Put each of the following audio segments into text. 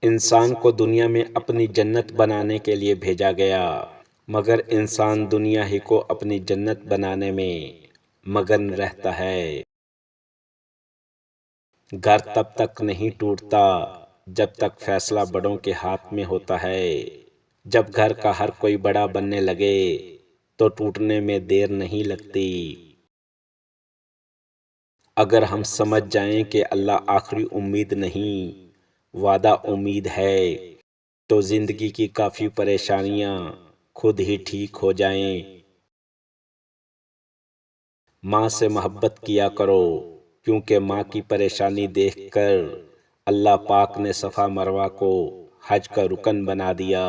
انسان کو دنیا میں اپنی جنت بنانے کے لیے بھیجا گیا، مگر انسان دنیا ہی کو اپنی جنت بنانے میں مگن رہتا ہے۔ گھر تب تک نہیں ٹوٹتا جب تک فیصلہ بڑوں کے ہاتھ میں ہوتا ہے۔ جب گھر کا ہر کوئی بڑا بننے لگے تو ٹوٹنے میں دیر نہیں لگتی۔ اگر ہم سمجھ جائیں کہ اللہ آخری امید نہیں، وعدہ امید ہے، تو زندگی کی کافی پریشانیاں خود ہی ٹھیک ہو جائیں۔ ماں سے محبت کیا کرو، کیونکہ ماں کی پریشانی دیکھ کر اللہ پاک نے صفا مروہ کو حج کا رکن بنا دیا۔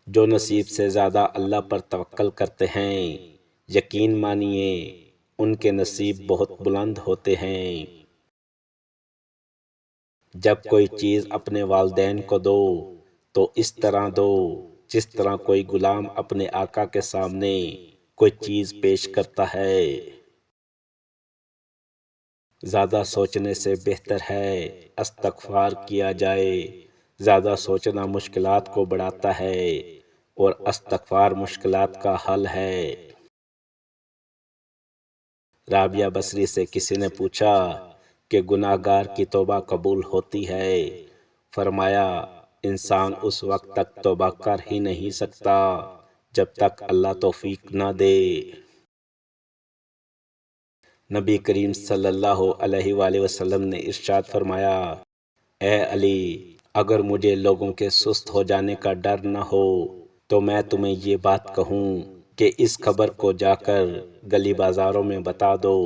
جو نصیب سے زیادہ اللہ پر توکل کرتے ہیں، یقین مانیے ان کے نصیب بہت بلند ہوتے ہیں۔ جب کوئی چیز اپنے والدین کو دو تو اس طرح دو جس طرح کوئی غلام اپنے آقا کے سامنے کوئی چیز پیش کرتا ہے۔ زیادہ سوچنے سے بہتر ہے استغفار کیا جائے۔ زیادہ سوچنا مشکلات کو بڑھاتا ہے اور استغفار مشکلات کا حل ہے۔ رابعہ بصری سے کسی نے پوچھا کہ گناہ گار کی توبہ قبول ہوتی ہے؟ فرمایا، انسان اس وقت تک توبہ کر ہی نہیں سکتا جب تک اللہ توفیق نہ دے۔ نبی کریم صلی اللہ علیہ وآلہ وسلم نے ارشاد فرمایا، اے علی، اگر مجھے لوگوں کے سست ہو جانے کا ڈر نہ ہو تو میں تمہیں یہ بات کہوں کہ اس خبر کو جا کر گلی بازاروں میں بتا دو۔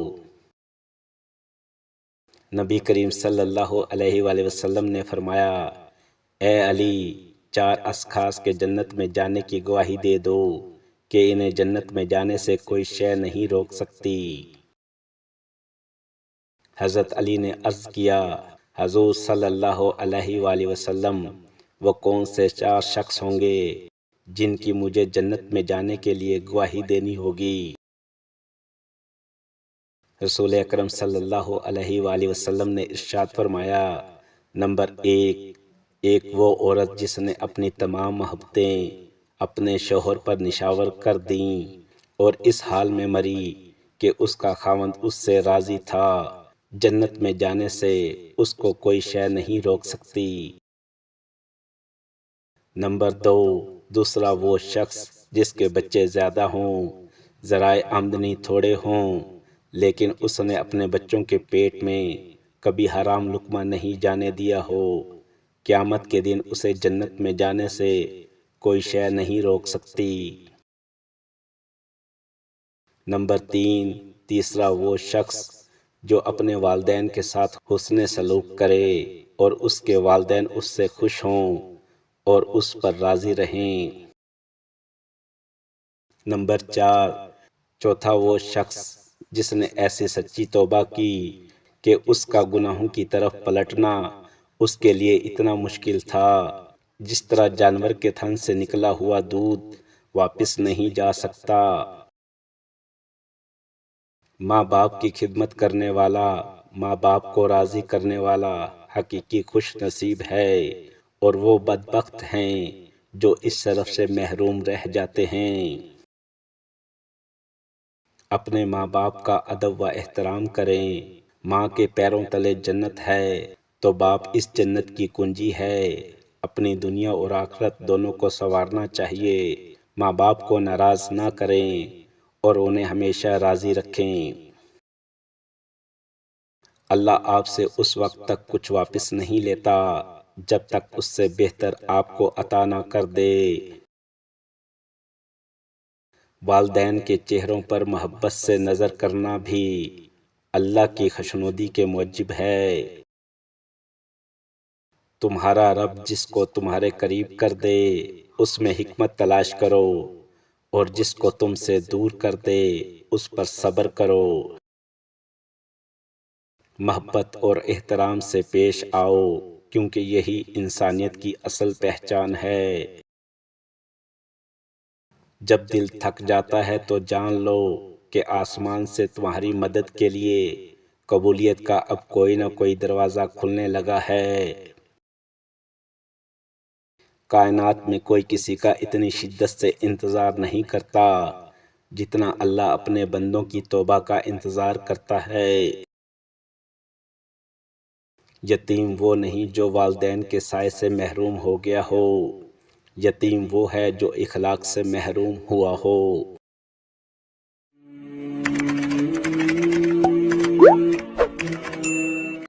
نبی کریم صلی اللہ علیہ وآلہ وسلم نے فرمایا، اے علی، 4 اشخاص کے جنت میں جانے کی گواہی دے دو کہ انہیں جنت میں جانے سے کوئی شے نہیں روک سکتی۔ حضرت علی نے عرض کیا، حضور صلی اللہ علیہ وآلہ وسلم، وہ کون سے 4 شخص ہوں گے جن کی مجھے جنت میں جانے کے لیے گواہی دینی ہوگی؟ رسول اکرم صلی اللہ علیہ وآلہ وسلم نے ارشاد فرمایا، نمبر 1، ایک وہ عورت جس نے اپنی تمام محبتیں اپنے شوہر پر نشاور کر دیں اور اس حال میں مری کہ اس کا خاوند اس سے راضی تھا، جنت میں جانے سے اس کو کوئی شے نہیں روک سکتی۔ نمبر 2، دوسرا وہ شخص جس کے بچے زیادہ ہوں، ذرائع آمدنی تھوڑے ہوں، لیکن اس نے اپنے بچوں کے پیٹ میں کبھی حرام لقمہ نہیں جانے دیا ہو، قیامت کے دن اسے جنت میں جانے سے کوئی شے نہیں روک سکتی۔ نمبر 3، تیسرا وہ شخص جو اپنے والدین کے ساتھ حسن سلوک کرے اور اس کے والدین اس سے خوش ہوں اور اس پر راضی رہیں۔ نمبر 4، چوتھا وہ شخص جس نے ایسی سچی توبہ کی کہ اس کا گناہوں کی طرف پلٹنا اس کے لیے اتنا مشکل تھا جس طرح جانور کے تھن سے نکلا ہوا دودھ واپس نہیں جا سکتا۔ ماں باپ کی خدمت کرنے والا، ماں باپ کو راضی کرنے والا حقیقی خوش نصیب ہے، اور وہ بدبخت ہیں جو اس شرف سے محروم رہ جاتے ہیں۔ اپنے ماں باپ کا ادب و احترام کریں۔ ماں کے پیروں تلے جنت ہے تو باپ اس جنت کی کنجی ہے۔ اپنی دنیا اور آخرت دونوں کو سنوارنا چاہیے۔ ماں باپ کو ناراض نہ کریں اور انہیں ہمیشہ راضی رکھیں۔ اللہ آپ سے اس وقت تک کچھ واپس نہیں لیتا جب تک اس سے بہتر آپ کو عطا نہ کر دے۔ والدین کے چہروں پر محبت سے نظر کرنا بھی اللہ کی خوشنودی کے موجب ہے۔ تمہارا رب جس کو تمہارے قریب کر دے اس میں حکمت تلاش کرو، اور جس کو تم سے دور کر دے اس پر صبر کرو۔ محبت اور احترام سے پیش آؤ، کیونکہ یہی انسانیت کی اصل پہچان ہے۔ جب دل تھک جاتا ہے تو جان لو کہ آسمان سے تمہاری مدد کے لیے قبولیت کا اب کوئی نہ کوئی دروازہ کھلنے لگا ہے۔ کائنات میں کوئی کسی کا اتنی شدت سے انتظار نہیں کرتا جتنا اللہ اپنے بندوں کی توبہ کا انتظار کرتا ہے۔ یتیم وہ نہیں جو والدین کے سائے سے محروم ہو گیا ہو، یتیم وہ ہے جو اخلاق سے محروم ہوا ہو۔